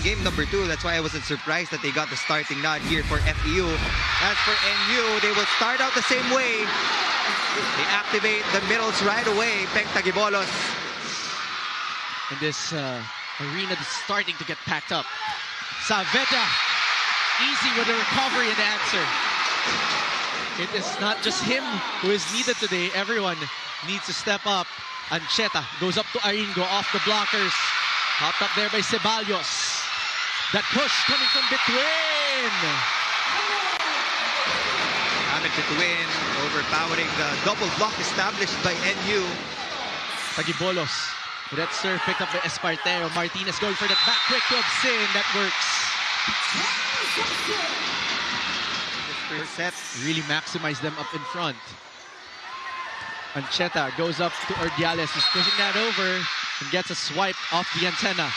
game number 2. That's why I wasn't surprised that they got the starting nod here for FEU. As for NU, they will start out the same way. They activate the middles right away. Peng Tagibolos. And this arena is starting to get packed up. Saavedra, easy with the recovery and answer. It is not just him who is needed today. Everyone needs to step up. Ancheta goes up to Aringo off the blockers. Popped up there by Ceballos. That push coming from between. Ahmed Between overpowering the double block established by NU. Tagibolos with that serve picked up by Espartero. Martinez going for that back quick to Obsin. That works. First set really maximize them up in front. Ancheta goes up to Ordiales, who's pushing that over and gets a swipe off the antenna.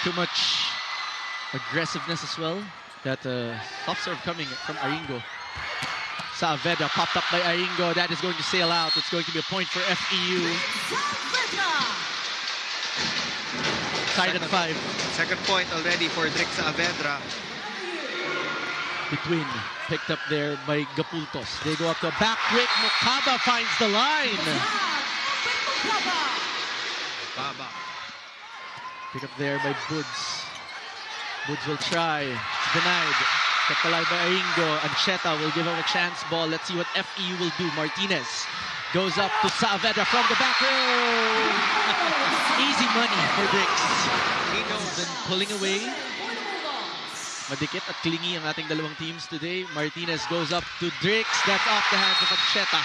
Too much aggressiveness as well. That soft serve coming from Aringo. Saavedra popped up by Aringo. That is going to sail out. It's going to be a point for FEU. Tied at 5. Second point already for Drick Saavedra. Between picked up there by Gapultos. They go up to a back quick. Mukaba finds the line. Baba. Pick up there by Buds. Buds will try. It's denied. Kept alive by Aringo. Ancheta will give him a chance ball. Let's see what FEU will do. Martinez goes up to Saavedra from the back row. Easy money for Drix. He's been pulling away. Madikit at clingy ang ating dalawang teams today. Martinez goes up to Drix. That's off the hands of Ancheta.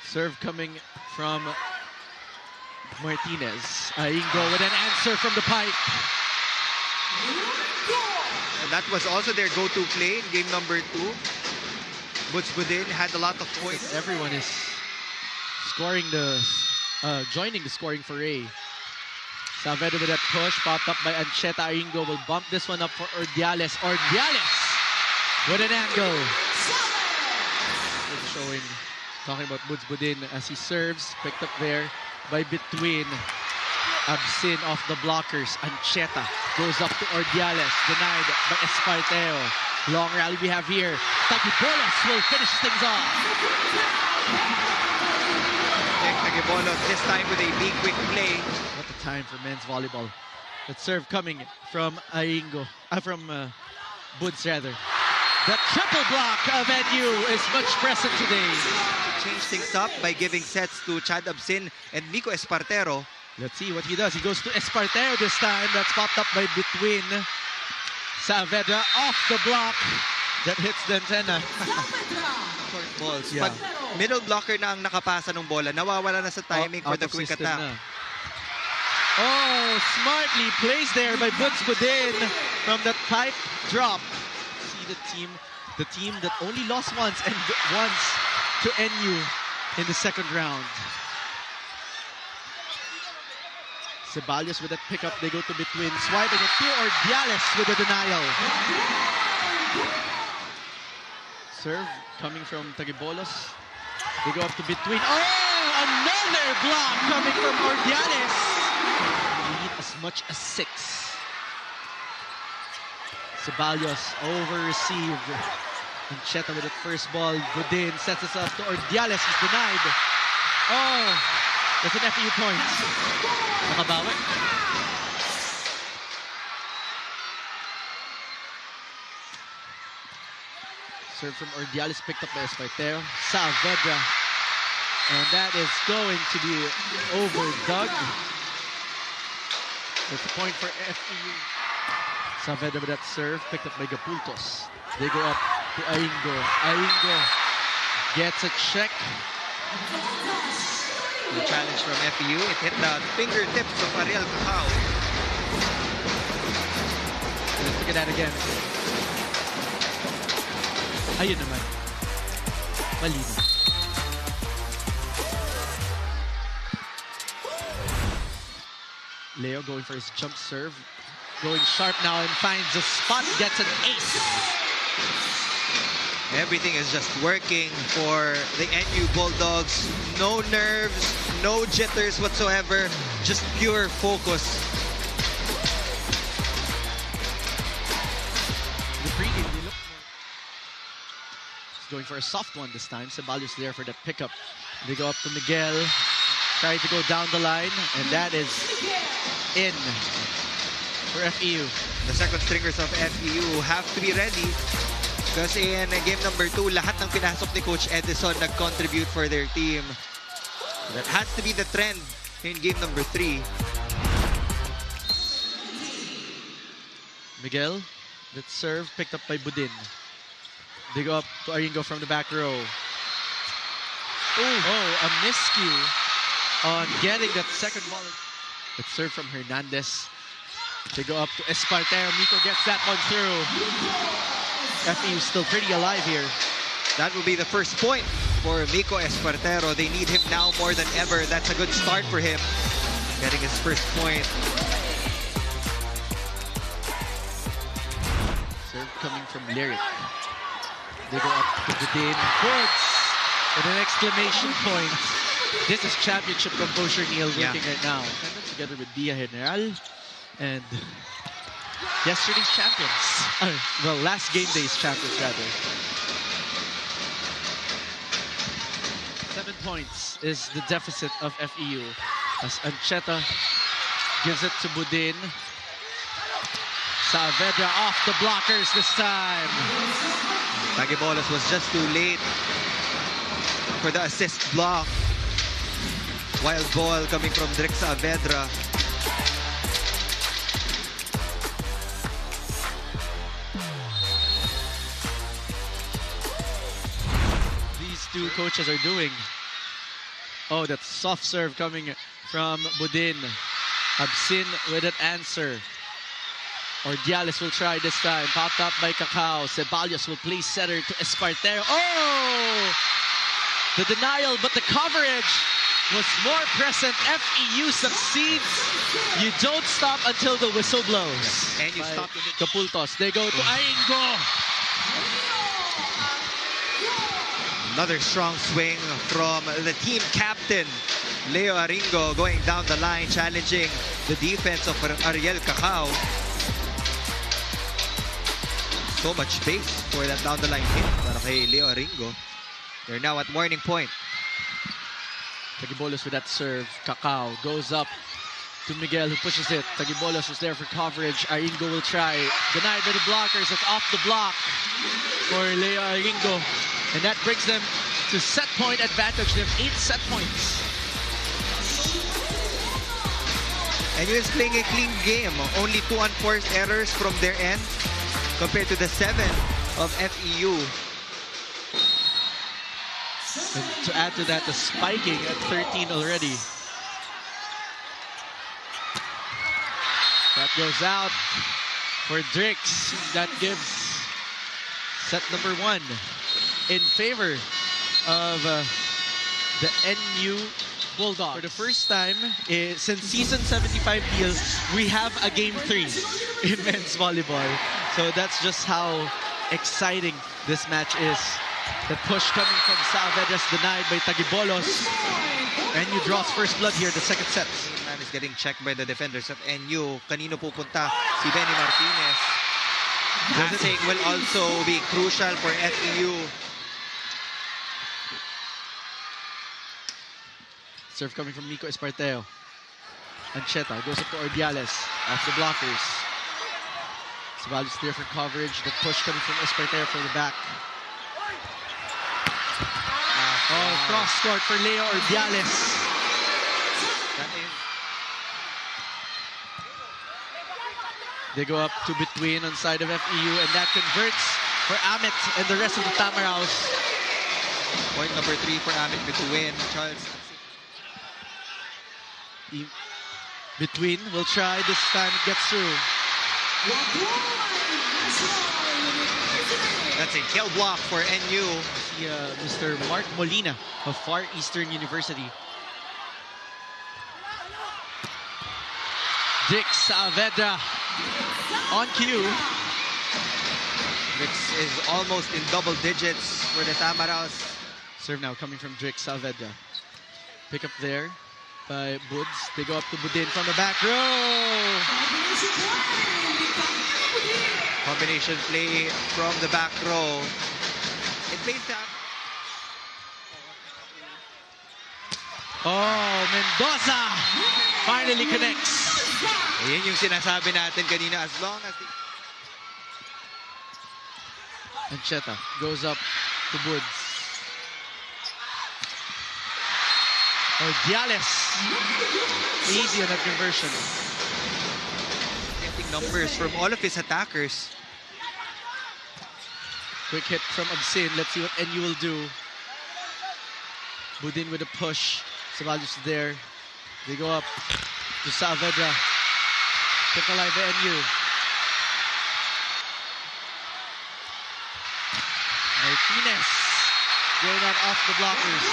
Serve coming from Martinez. Aringo with an answer from the pipe. And that was also their go-to play in game number 2. Buds Budin had a lot of points. Everyone is scoring joining the scoring foray. Saavedra with that push, popped up by Ancheta. Aringo will bump this one up for Ordiales. Ordiales with an angle. Showing, talking about Buds Budin as he serves. Picked up there by Between. Absin off the blockers. Ancheta goes up to Ordiales. Denied by Espartero. Long rally we have here. Tagibolos will finish things off. Tagibolos this time with a big quick play. What a time for men's volleyball. That serve coming from Aringo. From Buds rather. The triple block of NU is much present today. Change things up by giving sets to Chad Absin and Nico Espartero. Let's see what he does. He goes to Espartero this time. That's popped up by Between. Saavedra off the block. That hits the antenna. Short balls. Yeah. Pag middle blocker na ang nakapasa ng bola, nawawala na sa timing for the quick attack. Na. Oh, smartly placed there by Buds Budin from that pipe drop. See the team that only lost once and once to NU in the second round. Ceballos with that pickup, they go to Between, swiping it to Ordiales with a denial. Serve coming from Tagibolos. They go up to Between. Oh, another block coming from Ordiales. We need as much as 6. Ceballos over-received. Ancheta with that first ball. Budin sets us up to Ordiales. He's denied. Oh, that's an FEU point. Nakabawi. Serve from Ordiales picked up by Espartero. Saavedra. And that is going to be over Doug. That's a point for FEU. Saavedra with that serve picked up by Gapultos. They go up to Aringo. Aringo gets a check. The challenge from FEU, it hit the fingertips of Ariel Cacao. Let's look at that again. Ayun naman. Malino. Leo going for his jump serve. Going sharp now and finds the spot, gets an ace. Everything is just working for the NU Bulldogs. No nerves, no jitters whatsoever, just pure focus. The pregame, they look more. He's going for a soft one this time. Ceballos there for the pickup. They go up to Miguel, trying to go down the line, and that is in for FEU. The second stringers of FEU have to be ready. Kasi in game number 2, lahat ng pinasok ni Coach Edison nag-contribute for their team. That has to be the trend in game number 3. Miguel, that serve picked up by Budin. They go up to Aringo from the back row. Oh, a miscue on getting that second ball. That serve from Hernandez. They go up to Espartero. Miko gets that one through. FEU still pretty alive here. That will be the first point for Miko Espartero. They need him now more than ever. That's a good start for him, getting his first point. Serve coming from Lyric. They go up to Budin. Woods with an exclamation point. This is championship composure, Neil, working right now. And then together with Dia General and yesterday's champions. Well, last game day's champions, rather. 7 points is the deficit of FEU. As Ancheta gives it to Budin. Saavedra off the blockers this time. Tagibolos was just too late for the assist block. Wild ball coming from Drix Saavedra. Two coaches are doing. Oh, that soft serve coming from Budin. Absin with an answer. Ordiales will try this time. Popped up by Cacao. Ceballos will place setter to Espartero. Oh! The denial, but the coverage was more present. FEU succeeds. You don't stop until the whistle blows. And you stop Capultos. They go to Aingo. Another strong swing from the team captain, Leo Aringo, going down the line, challenging the defense of Ariel Cacao. So much space for that down the line hit para kay Leo Aringo. They're now at warning point. Tagibolos with that serve. Cacao goes up to Miguel, who pushes it. Tagibolos is there for coverage. Aringo will try. Denied by the blockers. It's off the block for Leo Aringo. And that brings them to set point advantage. They have 8 set points. And he is playing a clean game. Only 2 unforced errors from their end compared to the 7 of FEU. And to add to that, the spiking at 13 already. That goes out for Drix. That gives set number 1 in favor of the NU Bulldogs. For the first time since season 75 deal, we have a game 3 in men's volleyball. So that's just how exciting this match is. The push coming from Saavedra's denied by Tagibolos. NU draws first blood here, the second set. Man is getting checked by the defenders of NU. Kanino pupunta? Si Benny Martinez. Passing will also be crucial for FEU. Serve coming from Miko Espartero. Ancheta goes up to Ordiales off the blockers. Ceballos there for coverage. The push coming from Espartero for the back. Cross court for Leo Ordiales. They go up to between on side of FEU, and that converts for Amit and the rest of the Tamaraws. Point number 3 for Amit to win. Charles. Between will try this time, it gets through. That's a kill block for NU. Mr. Mark Molina of Far Eastern University. Dick Saavedra on cue. Drix is almost in double digits for the Tamaraws. Serve now coming from Drix Saavedra. Pick up there by Buds. They go up to Budin from the back row. Combination play from the back row. It plays that. Oh, Mendoza finally connects. Ayan yung sinasabi natin kanina, as long as the... Ancheta goes up to Buds. Diales. Easy on that conversion. Getting numbers from all of his attackers. Quick hit from Absin. Let's see what NU will do. Budin with a push. Ceballos there. They go up to Saavedra. Kept alive by NU. Martinez going out off the blockers.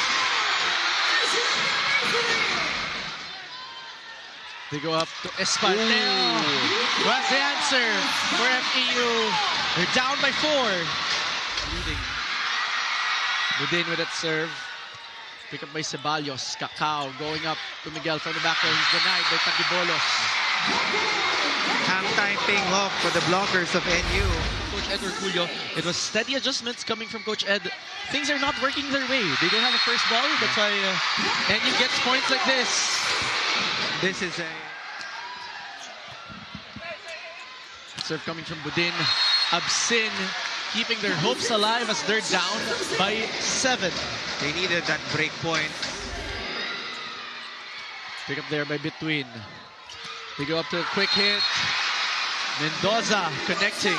They go up to Espanol. What's the answer for FEU? They're down by 4. Leading. Budin with that serve. Pick up by Ceballos. Cacao going up to Miguel from the back row. He's denied by Tagibolos. Halftime paying off for the blockers of NU. Coach Ed Orculio, it was steady adjustments coming from Coach Ed. Things are not working their way. They don't have a first ball. That's why NU gets points like this. This is a... Serve coming from Budin. Absin keeping their hopes alive as they're down by 7. They needed that break point. Pick up there by Between. They go up to a quick hit. Mendoza connecting.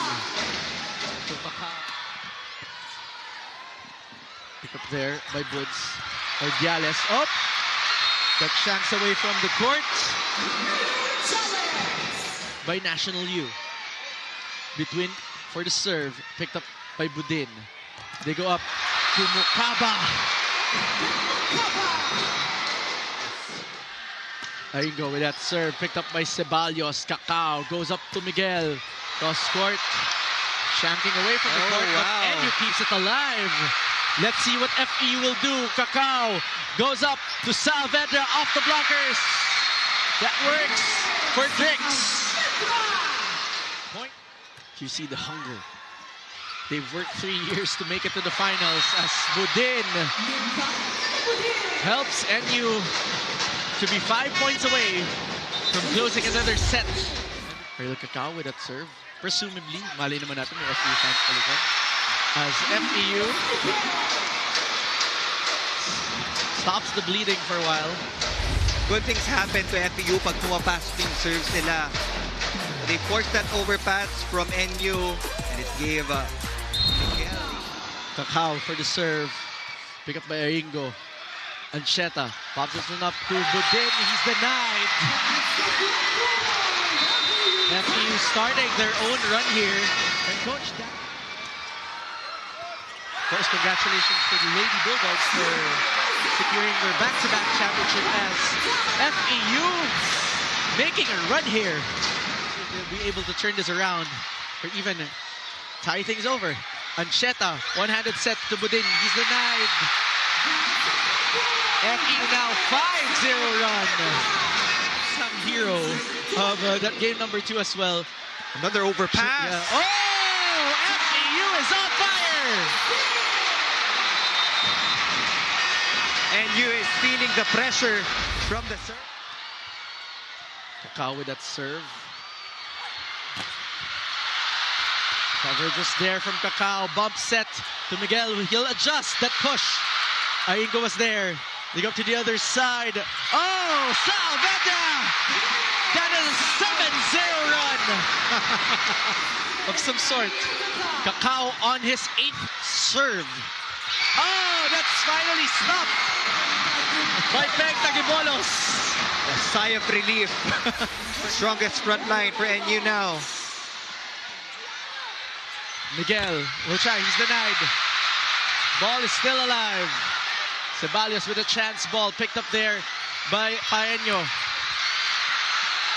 Pick up there by Buds. Diales up. That chance away from the court. By National U. Between for the serve. Picked up by Budin. They go up to Mukaba. Aingo with that serve. Picked up by Ceballos. Cacao goes up to Miguel. Cross court. Shanking away from the court. Wow. But NU keeps it alive. Let's see what FEU will do. Cacao goes up to Saavedra off the blockers. That works for Drix. Point. You see the hunger. They've worked 3 years to make it to the finals as Budin helps NU to be 5 points away from closing another set. Perla Cacao with that serve. Presumably, mali naman natin may FEU fans palikon. As FEU stops the bleeding for a while. Good things happen to FEU pag pumapasok yung serves nila. They forced that overpass from NU and it gave Miguel. Cacao for the serve. Pick up by Aingo. Ancheta pops this one up to Budin. He's denied. FEU starting their own run here. And Coach Dan. Of course, congratulations to the Lady Bulldogs for securing their back-to-back championship as FEU making a run here. They'll be able to turn this around or even tie things over. Ancheta, one-handed set to Budin. He's denied. FEU now 5-0 run. Some hero of that game number 2 as well. Another overpass. Yeah. Oh, FEU is on fire. NU is feeling the pressure from the serve. Cacao with that serve. Coverage was there from Cacao. Bump set to Miguel. He'll adjust that push. Aingo was there. They go up to the other side. Oh, Saavedra! That is a 7-0 run of some sort. Cacao on his 8th serve. Oh, that's finally stopped by Peg Tagibolos. A sigh of relief. Strongest front line for NU now. Miguel will try. He's denied. Ball is still alive. Ceballos with a chance ball picked up there by Paeño.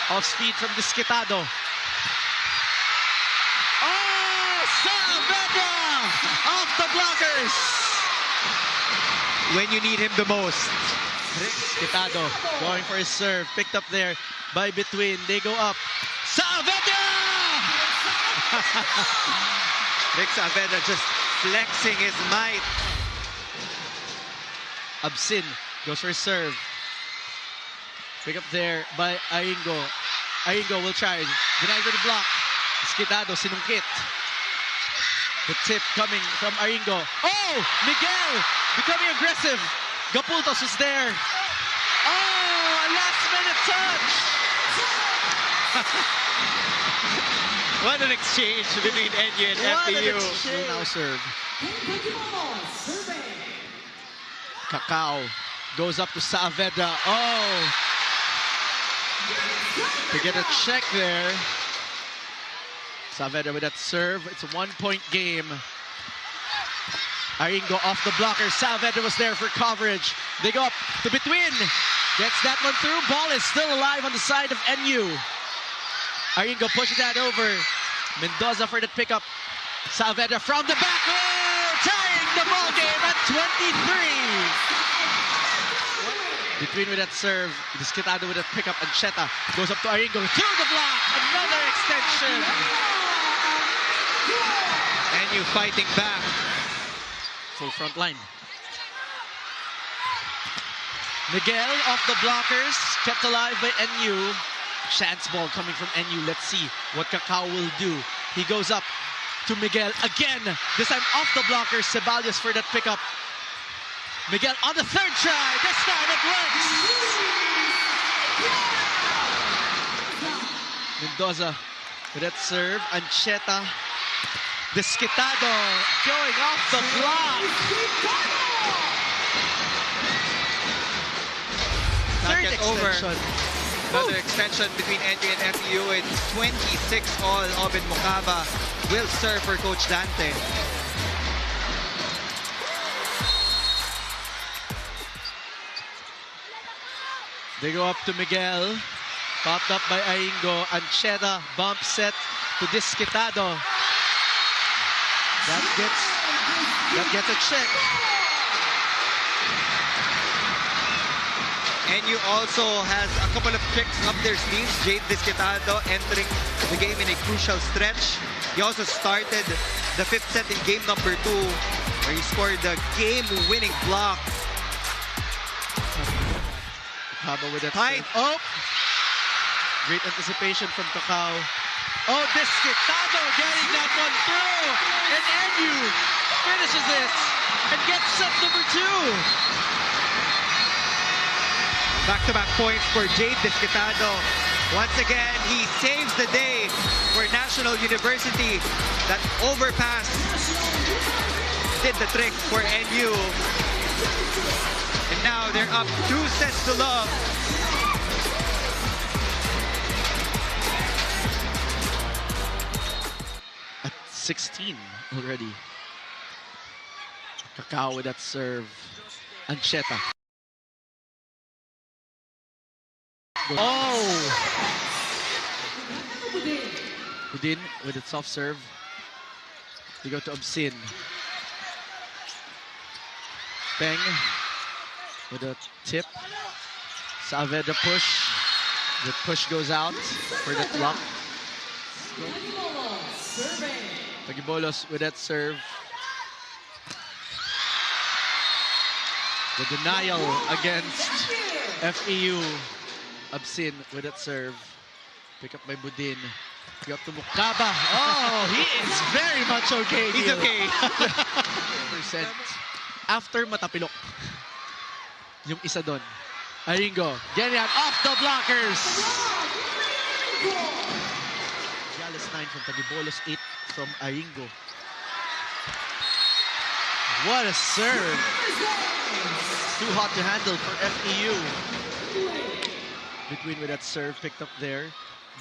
Off speed from Disquitado. Oh, Saavedra! course! When you need him the most. Quitado going for his serve. Picked up there by Between. They go up. Saavedra! Rick Saavedra just flexing his might. Absin goes for his serve. Pick up there by Aingo. Aingo will try. Denied with the block. Quitado, sinungkit. The tip coming from Aingo. Oh! Miguel becoming aggressive. Gapultos is there. Oh! A last-minute touch! What an exchange between NU and What an FEU. exchange. Now serve. Cacao goes up to Saavedra. Oh! To get a check there. Saavedra with that serve. It's a 1-point game. Aingo off the blocker. Saavedra was there for coverage. They go up to Between. Gets that one through. Ball is still alive on the side of NU. Aingo pushes that over. Mendoza for the pickup. Saavedra from the back. Oh! Tying the ball game at 23. Between with that serve. Quitado with that pickup. Ancheta goes up to Aingo. Through the block. Another extension. NU fighting back. Full front line. Miguel off the blockers. Kept alive by NU. Chance ball coming from NU. Let's see what Cacao will do. He goes up to Miguel again. This time off the blockers. Ceballos for that pickup. Miguel on the third try. This time it works. Mendoza with that serve. Ancheta. Quitado going off the block. Third extension. Another extension between NU and FEU. It's 26-all. Obed Mukaba will serve for Coach Dante. They go up to Miguel. Popped up by Aingo. Ancheta bump set to Quitado. That gets a check. NU also has a couple of tricks up their sleeves. Jade Quitado entering the game in a crucial stretch. He also started the 5th set in game number 2, where he scored the game-winning block. Haba with that Tight. serve. Oh! Great anticipation from Cacao. Oh, Quitado getting that one through. And NU finishes it and gets set number 2. Back-to-back points for Jade Quitado. Once again, he saves the day for National University. That overpass did the trick for NU. And now they're up 2 sets to love. At 16 already. Cacao with that serve. Ancheta. Oh! Udin with a soft serve. We go to Absin. Peng with a tip. Saavedra push. The push goes out for the block. Tagibolos with that serve. The denial against FEU. Absin with that serve. Pick up by Budin. Pick up to Mukaba. Oh, he is very much okay. He's here. okay. Percent after matapilok. Yung isa doon. Aingo. Ganyan. Off the blockers. Gales 9 from Tagibolos. 8 from Aingo. What a serve. Too hot to handle for FEU. Between with that serve picked up there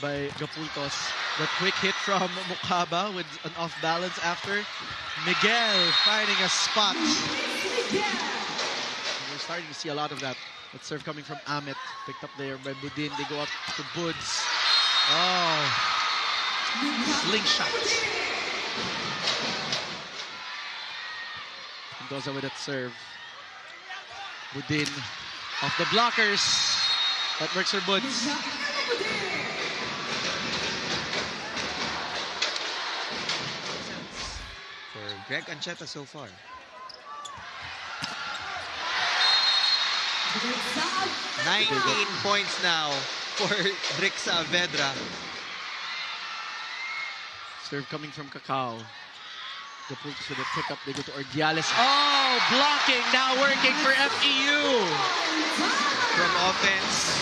by Gapultos. The quick hit from Mukaba with an off balance after. Miguel finding a spot. We're starting to see a lot of that. That serve coming from Amit. Picked up there by Budin. They go up to Buds. Oh. Slingshot. Mendoza with that serve. Budin off the blockers. That works for Buds. For Greg Ancheta so far. 19 points now for Drix Saavedra. Serve coming from Cacao. The Pulks with a pickup. They go to Ordiales. Oh, blocking now working for FEU. From offense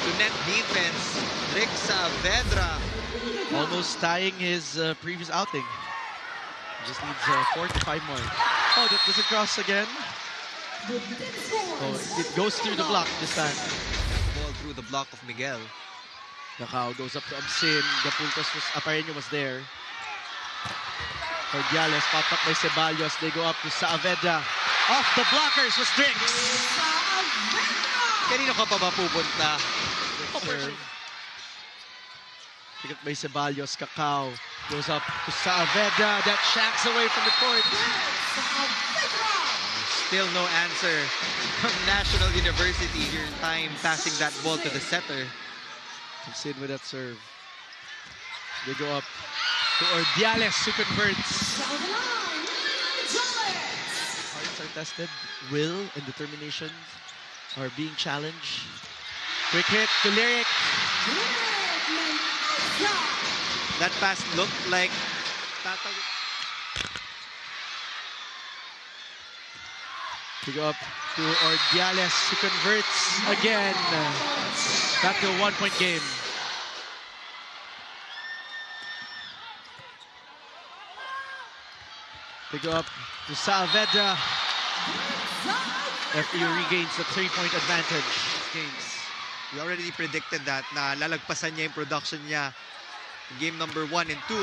to net defense, Drix Saavedra. Almost tying his previous outing. Just needs 4 to 5 more. Oh, that was a cross again. Oh, it goes through the block this time. Ball through the block of Miguel. Cacao goes up to Absin. Gapultos was, Apareño was there. Ordiales popped up by Ceballos. They go up to Saavedra. Off the blockers was Drix. Kanino ka pa ba pupunta? Pick up by Ceballos. Cacao goes up to Saavedra. That shanks away from the court. Still no answer from National University. Your time passing that ball to the setter. Absin with that serve. They go up to Ordiales, who converts. Hearts are tested. Will and determination are being challenged. Quick hit to Lyric. That pass looked like to go up to Ordiales, who converts again. Back to a 1-point game. They go up to Saavedra. FEU regains the 3-point advantage. games. We already predicted that na lalagpasan niya yung production niya in game number 1 and 2.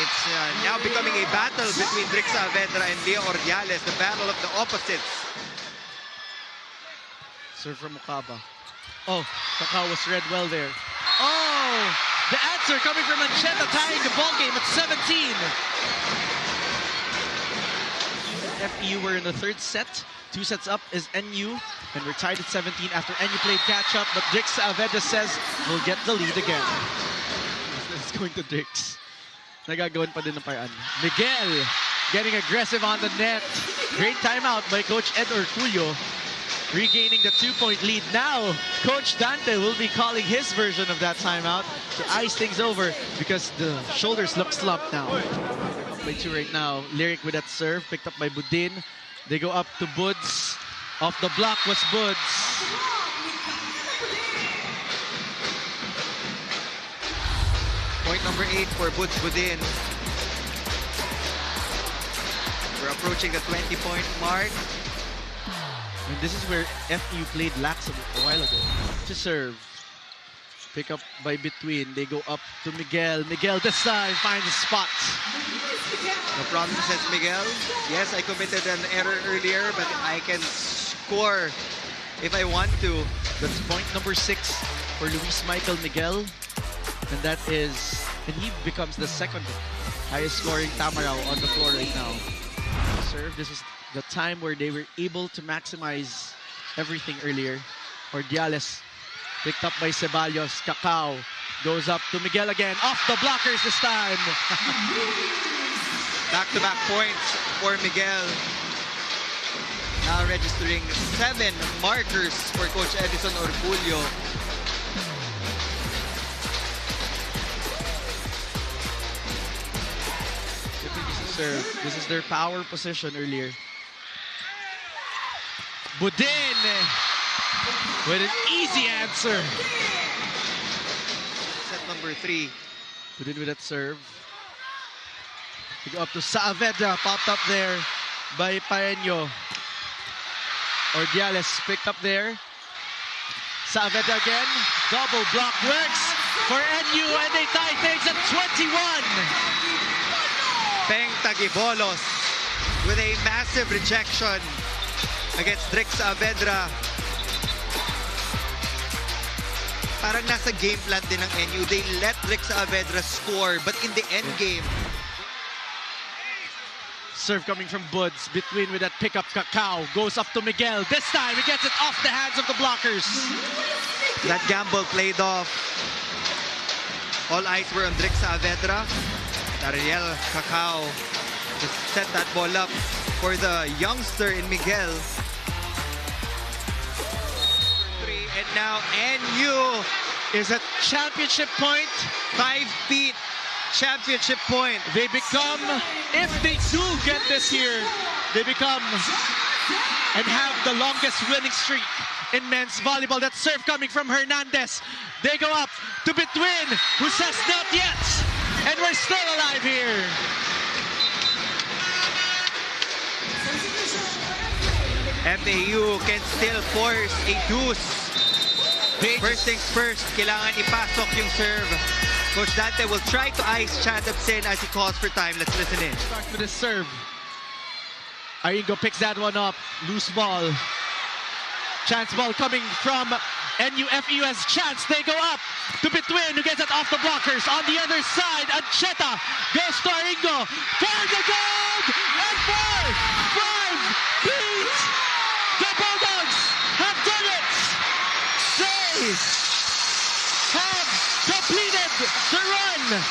It's now becoming a battle between Drix Saavedra and Leo Ordiales, the battle of the opposites. Serve from Mukaba. Oh, Cacao was read well there. Oh, the answer coming from Ancheta, tying the ball game at 17. FEU were in the third set. 2 sets up is NU, and we're tied at 17 after NU played catch-up, but Drix Saavedra says we'll get the lead again. It's going to Drix. Nagagawin pa din ng paraan. Miguel getting aggressive on the net. Great timeout by Coach Ed Orculio, regaining the 2-point lead. Now, Coach Dante will be calling his version of that timeout to ice things over because the shoulders look slumped now. They're up by 2 right now. Lyric with that serve, picked up by Budin. They go up to Buds. Off the block was Buds. Point number 8 for Buds Budin. We're approaching the 20-point mark. And this is where FEU played lax a while ago. To serve. Pick up by Between. They go up to Miguel. Miguel this time finds a spot. No problem, says Miguel. Yes, I committed an error earlier, but I can score if I want to. That's point number 6 for Luis Michael Miguel. And that is, and he becomes the second highest scoring Tamaraw on the floor right now. Serve, this is the time where they were able to maximize everything earlier. Ordiales picked up by Ceballos. Cacao goes up to Miguel again. Off the blockers this time. Back-to-back points for Miguel. Now registering 7 markers for Coach Edison Orculio. This is their power position earlier. Budin with an easy answer. Set number 3. Budin with that serve. To go up to Saavedra, popped up there by Pareño. Ordiales picked up there. Saavedra again. Double block works for NU, and they tie things at 21. Peng Tagibolos with a massive rejection against Drix Saavedra. Parang nasa game plan din ng NU. They let Drix Saavedra score, but in the end game, Serve coming from Buds. Between with that pickup, Cacao. Goes up to Miguel. This time, he gets it off the hands of the blockers. That gamble played off. All eyes were on Drix Saavedra. Ariel Cacao just set that ball up for the youngster in Miguel. And now NU Is a championship point. 5 feet championship point. They become, if they do get this here, they become and have the longest winning streak in men's volleyball. That serve coming from Hernandez. They go up to Between, who says not yet. And we're still alive here. FEU can still force a deuce. First things first, kailangan ipasok yung serve. Coach Dante will try to ice Chandapsen as he calls for time. Let's listen in. Start with the serve. Aingo picks that one up. Loose ball. Chance ball coming from NU. FEU has chance. They go up to Between, who gets it off the blockers. On the other side, Ancheta goes to Aingo for the gold! And 4, 5, beat! The Bulldogs have done it! They have completed the run